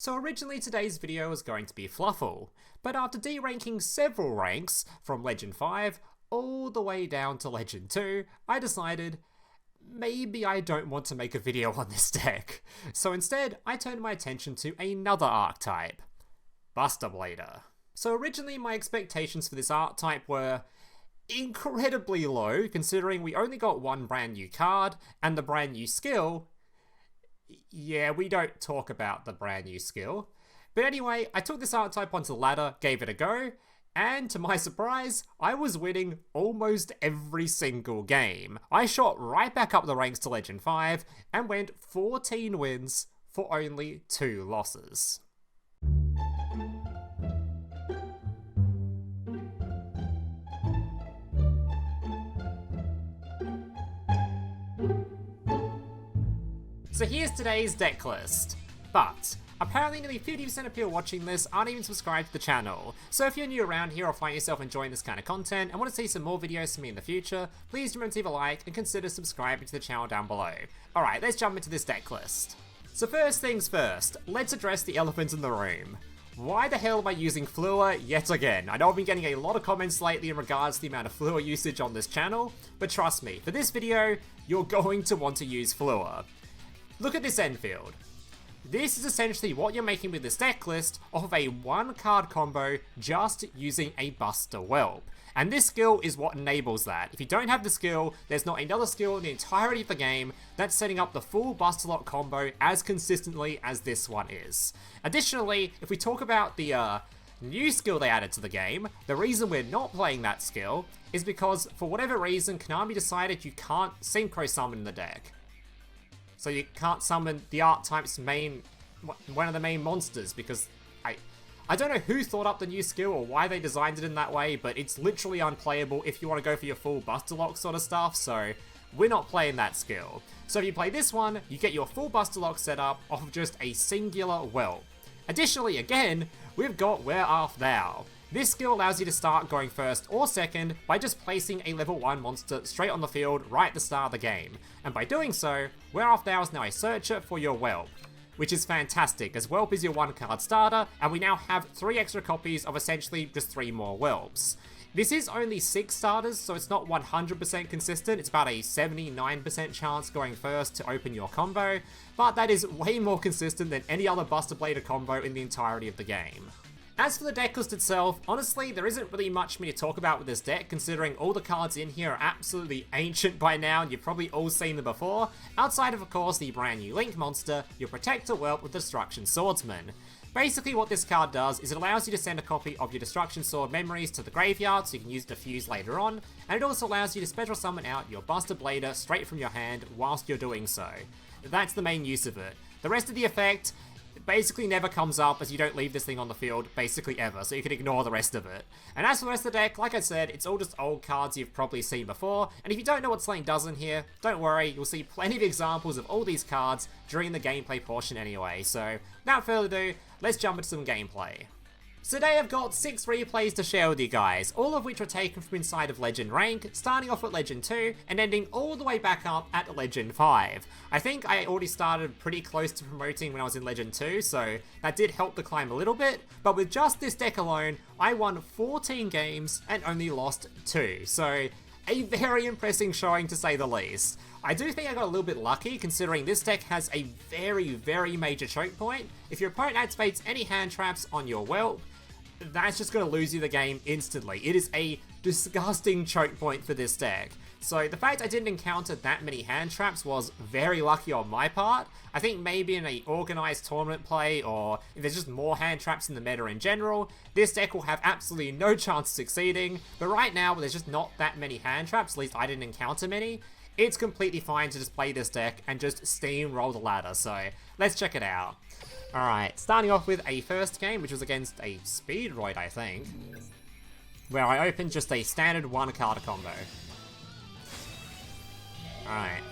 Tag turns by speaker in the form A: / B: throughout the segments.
A: So originally today's video was going to be Fluffle, but after deranking several ranks from Legend 5 all the way down to Legend 2, I decided maybe I don't want to make a video on this deck. So instead, I turned my attention to another archetype, Buster Blader. So originally my expectations for this archetype were incredibly low, considering we only got one brand new card, and the brand new skill, yeah, we don't talk about the brand new skill. But anyway, I took this archetype onto the ladder, gave it a go, and to my surprise, I was winning almost every single game. I shot right back up the ranks to Legend 5, and went 14 wins for only 2 losses. So here's today's deck list, but apparently nearly 50% of people watching this aren't even subscribed to the channel, so if you're new around here or find yourself enjoying this kind of content and want to see some more videos from me in the future, please remember to leave a like and consider subscribing to the channel down below. Alright, let's jump into this deck list. So first things first, let's address the elephant in the room. Why the hell am I using Fluor yet again? I know I've been getting a lot of comments lately in regards to the amount of Fluor usage on this channel, but trust me, for this video, you're going to want to use Fluor. Look at this end field. This is essentially what you're making with this deck list off of a 1 card combo just using a Buster Whelp. And this skill is what enables that. If you don't have the skill, there's not another skill in the entirety of the game that's setting up the full Buster Lock combo as consistently as this one is. Additionally, if we talk about the new skill they added to the game, the reason we're not playing that skill is because for whatever reason, Konami decided you can't Synchro Summon in the deck. So you can't summon the archetype's one of the main monsters, because I don't know who thought up the new skill or why they designed it in that way, but it's literally unplayable if you want to go for your full Buster Lock sort of stuff, so we're not playing that skill. So if you play this one, you get your full Buster Lock setup off of just a singular Whelp. Additionally, again, we've got Where Art Thou. This skill allows you to start going first or second by just placing a level 1 monster straight on the field right at the start of the game. And by doing so, Where Art Thou is now a searcher for your Whelp, which is fantastic as Whelp is your 1 card starter, and we now have 3 extra copies of essentially just 3 more Whelps. This is only 6 starters, so it's not 100% consistent, it's about a 79% chance going first to open your combo, but that is way more consistent than any other Buster Blader combo in the entirety of the game. As for the deck list itself, honestly, there isn't really much for me to talk about with this deck, considering all the cards in here are absolutely ancient by now, and you've probably all seen them before, outside of course, the brand new Link monster, your Protector Whelp with Destruction Swordsman. Basically what this card does is it allows you to send a copy of your Destruction Sword memories to the graveyard so you can use it to fuse later on, and it also allows you to special summon out your Buster Blader straight from your hand whilst you're doing so. That's the main use of it. The rest of the effect basically never comes up as you don't leave this thing on the field basically ever, so you can ignore the rest of it. And as for the rest of the deck, like I said, it's all just old cards you've probably seen before, and if you don't know what Slane does in here, don't worry, you'll see plenty of examples of all these cards during the gameplay portion anyway, so without further ado, let's jump into some gameplay. So today I've got 6 replays to share with you guys, all of which are taken from inside of Legend rank, starting off at Legend 2 and ending all the way back up at Legend 5. I think I already started pretty close to promoting when I was in Legend 2, so that did help the climb a little bit, but with just this deck alone, I won 14 games and only lost 2, so a very impressive showing to say the least. I do think I got a little bit lucky, considering this deck has a very major choke point. If your opponent activates any hand traps on your Whelp, that's just going to lose you the game instantly. It is a disgusting choke point for this deck. So the fact I didn't encounter that many hand traps was very lucky on my part. I think maybe in an organized tournament play, or if there's just more hand traps in the meta in general, this deck will have absolutely no chance of succeeding. But right now, there's just not that many hand traps, at least I didn't encounter many. It's completely fine to just play this deck and just steamroll the ladder, so let's check it out. Alright, starting off with a first game, which was against a Speedroid, I think, where I opened just a standard 1 card combo. Alright.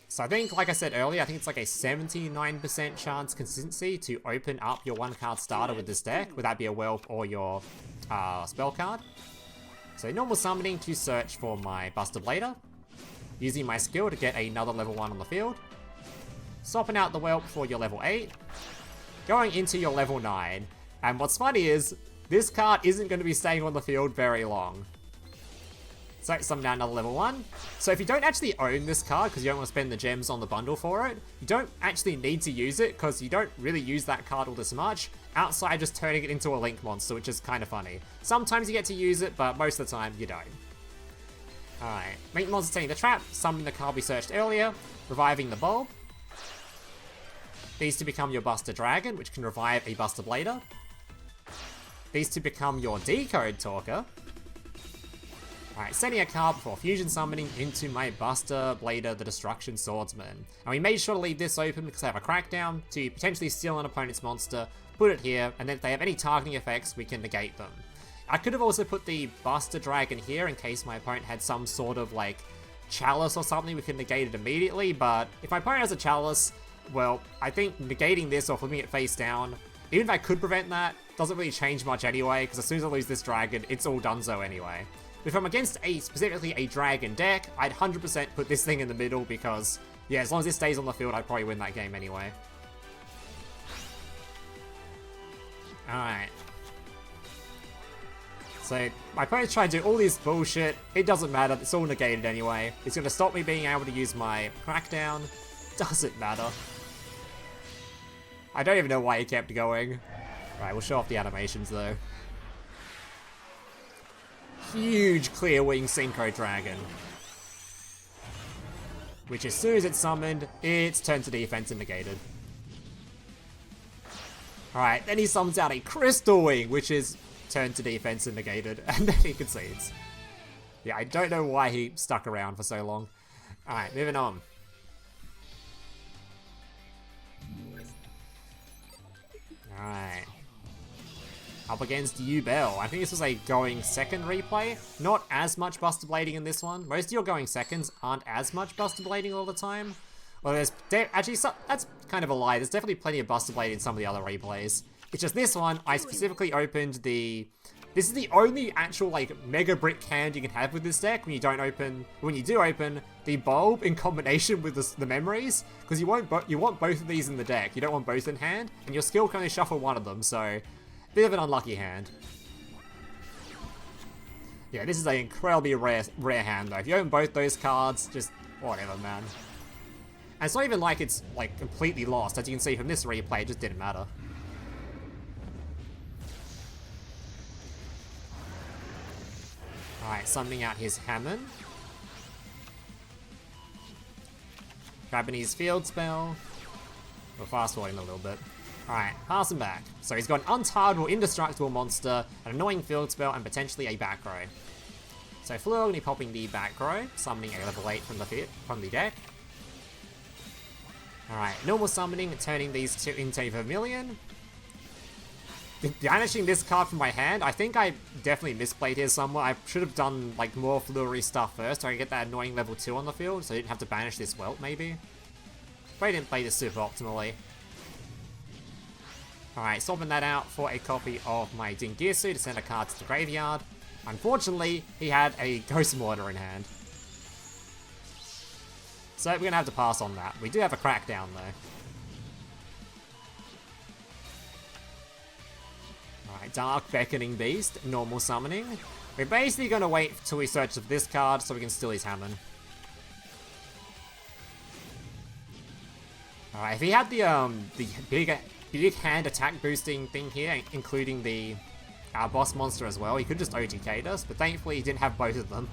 A: So I think, like I said earlier, I think it's like a 79% chance consistency to open up your 1 card starter with this deck, whether that be a Whelp or your spell card. So normal summoning to search for my Buster Blader, using my skill to get another level 1 on the field, swapping out the Whelp for your level 8, going into your level 9. And what's funny is, this card isn't going to be staying on the field very long. So summon down another level 1. So if you don't actually own this card, because you don't want to spend the gems on the bundle for it, you don't actually need to use it, because you don't really use that card all this much, outside just turning it into a link monster, which is kind of funny. Sometimes you get to use it, but most of the time you don't. Alright, link monster setting the trap, summoning the card we searched earlier, reviving the bulb. These to become your Buster Dragon, which can revive a Buster Blader. These to become your Decode Talker. Alright, sending a card before fusion summoning into my Buster Blader, the Destruction Swordsman. And we made sure to leave this open because I have a Crackdown to potentially steal an opponent's monster, put it here, and then if they have any targeting effects, we can negate them. I could have also put the Buster Dragon here in case my opponent had some sort of like Chalice or something, we could negate it immediately, but if my opponent has a Chalice, well, I think negating this or flipping it face down, even if I could prevent that, doesn't really change much anyway, because as soon as I lose this dragon, it's all donezo anyway. If I'm against specifically a dragon deck, I'd 100% put this thing in the middle because, yeah, as long as this stays on the field, I'd probably win that game anyway. Alright. So, my opponent's trying to do all this bullshit. It doesn't matter, it's all negated anyway. It's going to stop me being able to use my Crackdown. Doesn't matter. I don't even know why he kept going. Right, we'll show off the animations though. Huge Clear Wing Synchro Dragon. Which as soon as it's summoned, it's turned to defense and negated. Alright, then he summons out a Crystal Wing, which is turned to defense and negated, and then he concedes. Yeah, I don't know why he stuck around for so long. Alright, moving on. Alright. Up against Yubel. I think this was a going second replay. Not as much Buster Blading in this one. Most of your going seconds aren't as much Buster Blading all the time. Well, there's actually, that's kind of a lie. There's definitely plenty of Buster Blading in some of the other replays. It's just this one, I specifically opened the... This is the only actual, like, Mega Brick hand you can have with this deck when you do open the Bulb in combination with the Memories, because you want both of these in the deck. You don't want both in hand, and your skill can only shuffle one of them, so... Bit of an unlucky hand. Yeah, this is an incredibly rare hand, though. If you own both those cards, just whatever, man. And it's not even like it's, like, completely lost. As you can see from this replay, it just didn't matter. Alright, summoning out his Hammond. Grabbing his Field Spell. We're fast forwarding a little bit. Alright, pass him back. So he's got an untargetable, indestructible monster, an annoying Field Spell, and potentially a back row. So Fleur will be popping the back row, summoning a level 8 from the deck. Alright, normal summoning, turning these two into Vermilion. Banishing this card from my hand, I think I definitely misplayed here somewhere. I should have done like more Fleury stuff first so I could get that annoying level 2 on the field, so I didn't have to banish this Welt maybe. But I didn't play this super optimally. Alright, swapping that out for a copy of my Dingirsu to send a card to the graveyard. Unfortunately, he had a Ghost Mortar in hand. So we're going to have to pass on that. We do have a Crackdown though. Alright, Dark Beckoning Beast, normal summoning. We're basically going to wait till we search for this card so we can steal his Hammond. Alright, if he had the big hand attack boosting thing here, including the boss monster as well, he could just OTK'd us, but thankfully he didn't have both of them.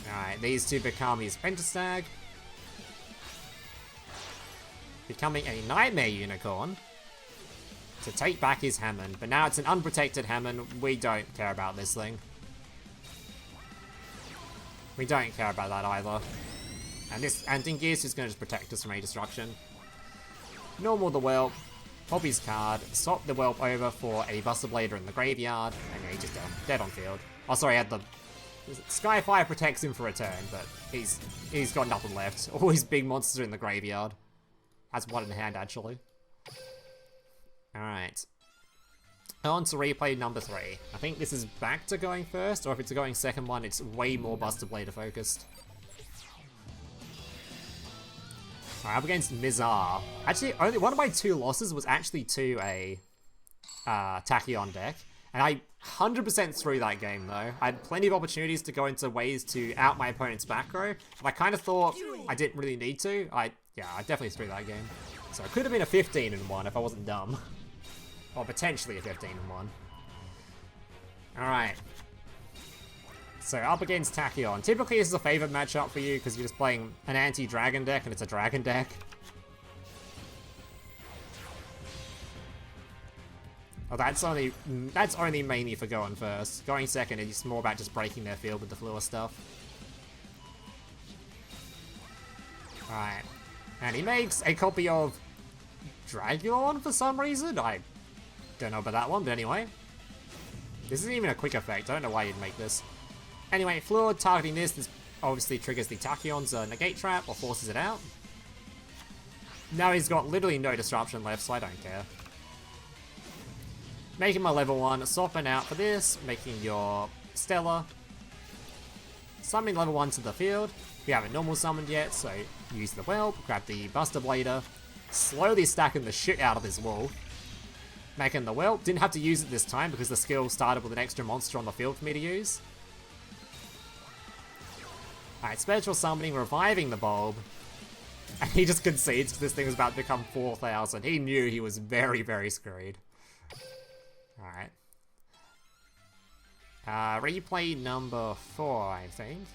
A: Alright, these two become his Pentastag. Becoming a Nightmare Unicorn to take back his Hammond, but now it's an unprotected Hammond. We don't care about this thing. We don't care about that either. And Dingirsu is going to just protect us from a destruction. Normal the Whelp, pop his card, swap the Whelp over for a Buster Blader in the graveyard, and yeah, he's just dead on field. Oh, sorry, I had the Skyfire protects him for a turn, but he's got nothing left. All his big monsters are in the graveyard. Has one in hand, actually. Alright. On to replay number 3. I think this is back to going first, or if it's a going second one, it's way more Buster Blader focused. Alright, up against Mizar. Actually, only one of my 2 losses was actually to a Tachyon deck. And I 100% threw that game, though. I had plenty of opportunities to go into ways to out my opponent's back row. And I kind of thought I didn't really need to. Yeah, I definitely threw that game. So it could have been a 15-1 if I wasn't dumb. Or potentially a 15-1. Alright. So up against Tachyon. Typically this is a favorite matchup for you because you're just playing an anti-dragon deck and it's a dragon deck. Oh, that's only mainly for going first. Going second is more about just breaking their field with the Fluor stuff. Alright. And he makes a copy of Dragon for some reason. I don't know about that one, but anyway. This isn't even a quick effect. I don't know why you'd make this. Anyway, Fluor targeting this obviously triggers the Tachyon's negate trap or forces it out. Now he's got literally no disruption left, so I don't care. Making my level 1, swapping out for this, making your Stellar. Summoning level 1 to the field. We haven't normal summoned yet, so use the Whelp, grab the Buster Blader, slowly stacking the shit out of this Wolf. Making the Whelp, didn't have to use it this time because the skill started with an extra monster on the field for me to use. Alright, special summoning, reviving the Bulb. And he just concedes because this thing was about to become 4,000. He knew he was very, very screwed. Alright. Replay number 4, I think.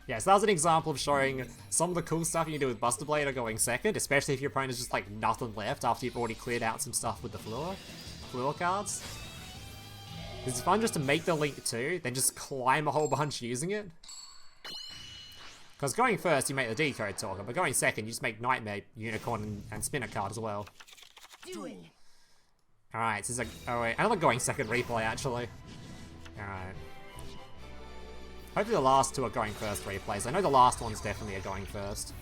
A: Yeah, so that was an example of showing some of the cool stuff you can do with Buster Blader going second, especially if your opponent has just like nothing left after you've already cleared out some stuff with the Fluor cards. It's fun just to make the Link 2, then just climb a whole bunch using it. Because going first, you make the Decode Talker, but going second, you just make Nightmare, Unicorn, and Spin a card as well. Alright, so this is oh wait, another going second replay actually. Alright. Hopefully the last 2 are going first replays. I know the last one's definitely a going first.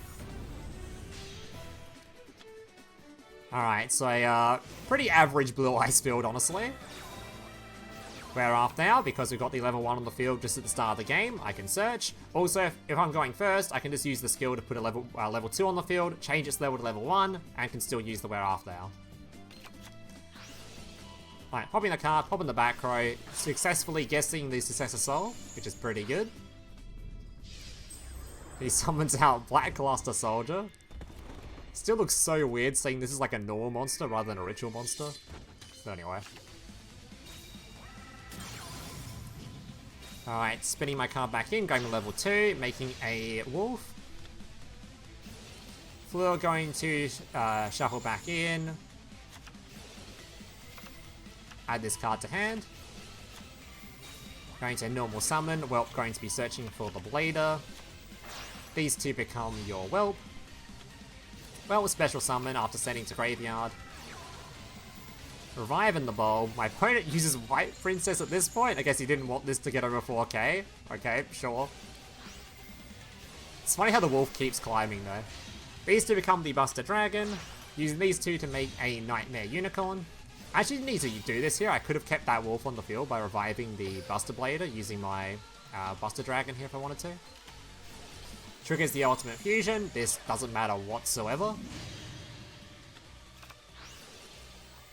A: Alright, so a pretty average Blue Ice field, honestly. We're off now, because we've got the level 1 on the field just at the start of the game, I can search. Also, if I'm going first, I can just use the skill to put a level 2 on the field, change its level to level 1, and can still use the We're Off now. Alright, popping the card, popping the back row, successfully guessing the Successor Soul, which is pretty good. He summons out Blackluster Soldier. Still looks so weird seeing this is like a normal monster rather than a ritual monster. But anyway. Alright, spinning my card back in, going to level 2, making a Wolf. Fluor going to shuffle back in. Add this card to hand. Going to normal summon. Whelp going to be searching for the Blader. These 2 become your Whelp. Whelp special summon after sending to graveyard. Reviving the Bulb. My opponent uses White Princess at this point. I guess he didn't want this to get over 4k. Okay, sure. It's funny how the Wolf keeps climbing though. These 2 become the Buster Dragon. Using these 2 to make a Nightmare Unicorn. I actually didn't need to do this here. I could have kept that Wolf on the field by reviving the Buster Blader using my Buster Dragon here if I wanted to. Triggers the Ultimate Fusion. This doesn't matter whatsoever.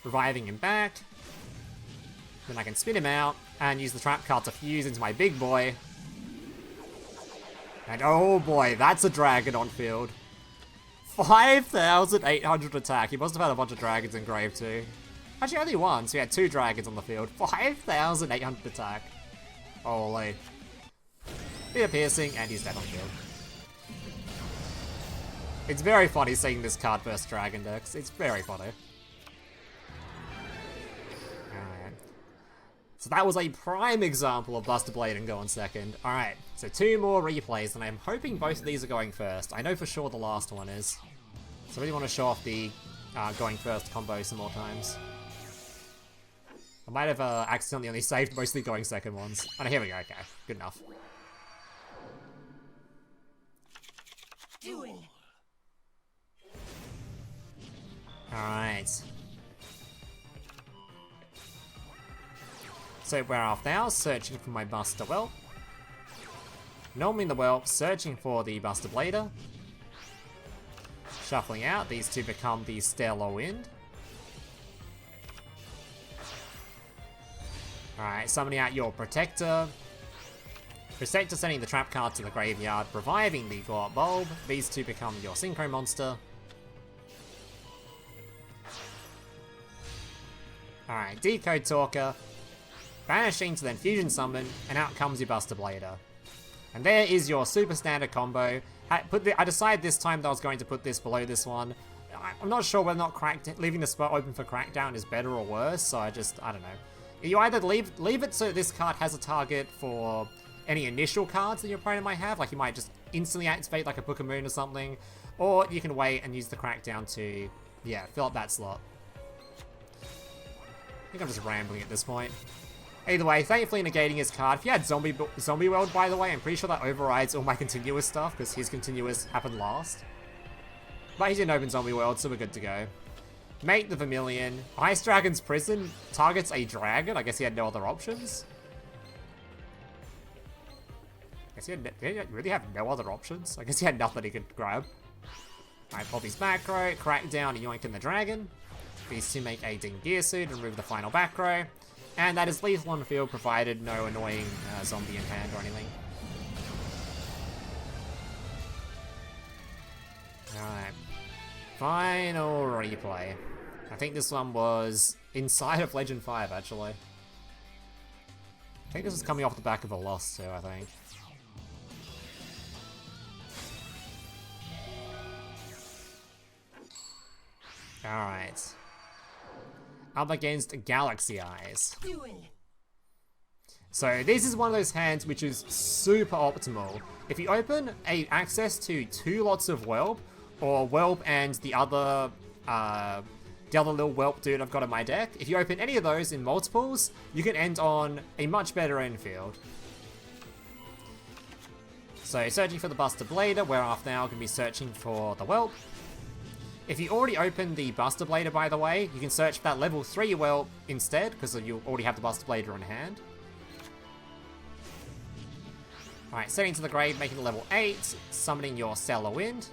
A: Reviving him back. Then I can spin him out and use the trap card to fuse into my big boy. And oh boy, that's a dragon on field. 5,800 attack. He must have had a bunch of dragons in grave too. Actually, only one, so he had 2 dragons on the field. 5,800 attack. Holy. Bit of piercing, and he's dead on field. It's very funny seeing this card versus dragon decks. It's very funny. Alright. So that was a prime example of Buster Blader going second. Alright, so 2 more replays, and I'm hoping both of these are going first. I know for sure the last one is. So I really want to show off the going first combo some more times. I might have accidentally only saved mostly going second ones. Oh, no, here we go, okay. Good enough. Alright. So we're off now, searching for my Buster Whelp. Norming the Whelp, searching for the Buster Blader. Shuffling out, these two become the Stellar Wind. Alright, summoning out your Protector. Protector sending the trap card to the graveyard, reviving the Glow-Up Bulb. These two become your Synchro Monster. Alright, Decode Talker. Banishing to then Fusion Summon, and out comes your Buster Blader. And there is your super standard combo. I decided this time that I was going to put this below this one. I'm not sure whether or not leaving the spot open for Crackdown is better or worse, so I don't know. You either leave it so this card has a target for any initial cards that your opponent might have, like you might just instantly activate like a Book of Moon or something, or you can wait and use the Crackdown to, yeah, fill up that slot. I think I'm just rambling at this point. Either way, thankfully negating his card. If you had Zombie World, by the way, I'm pretty sure that overrides all my continuous stuff, because his continuous happened last. But he didn't open Zombie World, so we're good to go. Make the Vermilion. Ice Dragon's Prison targets a dragon. I guess he had no other options. I guess he really have no other options. I guess he had nothing he could grab. Alright, pop his back row, Crackdown, and yoinking the dragon. These two make a Ding Gear Suit and remove the final back row. And that is lethal on the field, provided no annoying zombie in hand or anything. Alright. Final replay. I think this one was inside of Legend 5, actually. I think this is coming off the back of a loss, too, I think. Alright. Up against Galaxy Eyes. So this is one of those hands which is super optimal. If you open access to 2 lots of Whelp, or Whelp and the other little Whelp dude I've got in my deck, if you open any of those in multiples, you can end on a much better end field. So searching for the Buster Blader, we're off now going to be searching for the Whelp. If you already opened the Buster Blader, by the way, you can search for that level 3 Whelp instead, because you already have the Buster Blader in hand. Alright, setting to the grave, making it level 8, summoning your Stellar Wind.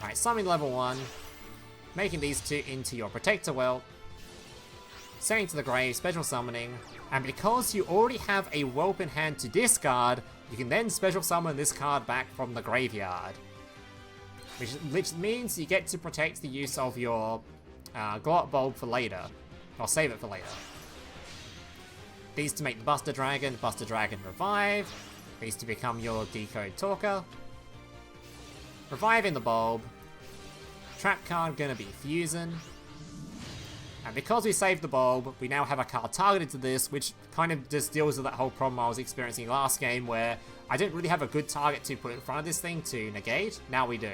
A: Alright, summoning level 1, making these two into your Protector Whelp. Setting to the grave, special summoning, and because you already have a Whelp in hand to discard, you can then special summon this card back from the graveyard. Which means you get to protect the use of your Glow-Up Bulb for later. Or save it for later. These to make the Buster Dragon revive. These to become your Decode Talker. Reviving the Bulb. Trap card gonna be Fusion. And because we saved the Bulb, we now have a card targeted to this, which kind of just deals with that whole problem I was experiencing last game, where I didn't really have a good target to put in front of this thing to negate. Now we do.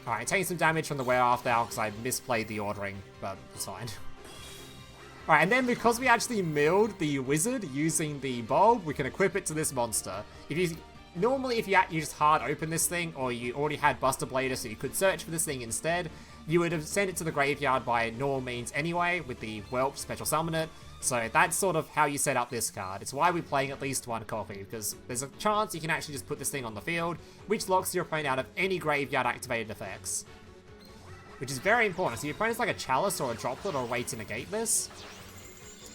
A: Alright, taking some damage from the Wear Off now because I misplayed the ordering, but it's fine. Alright, and then because we actually milled the Wizard using the Bulb, we can equip it to this monster. Normally, if you just hard open this thing, or you already had Buster Blader so you could search for this thing instead, you would have sent it to the graveyard by normal means anyway, with the Whelp special summon it. So that's sort of how you set up this card. It's why we're playing at least one copy, because there's a chance you can actually just put this thing on the field, which locks your opponent out of any graveyard activated effects. Which is very important. So your opponent's like a Chalice or a Droplet or a way to negate this.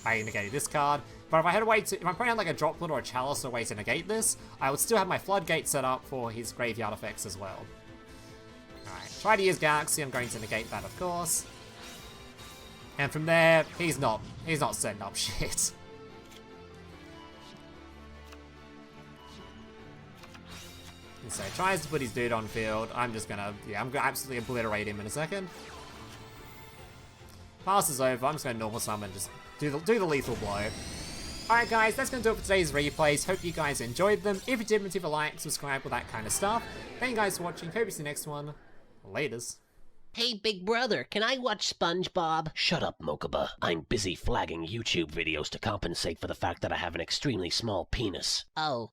A: I negated this card. But if I had a way to, if my opponent had like a Droplet or a Chalice or a way to negate this, I would still have my Floodgate set up for his graveyard effects as well. Alright, try to use Galaxy, I'm going to negate that of course. And from there, he's not setting up shit. And so he tries to put his dude on field. I'm gonna absolutely obliterate him in a second. Pass is over, I'm just gonna normal summon, just do the lethal blow. Alright guys, that's gonna do it for today's replays. Hope you guys enjoyed them. If you did, leave a like, subscribe, all that kind of stuff. Thank you guys for watching, hope you see you next one. Laters.
B: Hey, big brother, can I watch SpongeBob?
C: Shut up, Mokuba. I'm busy flagging YouTube videos to compensate for the fact that I have an extremely small penis.
B: Oh.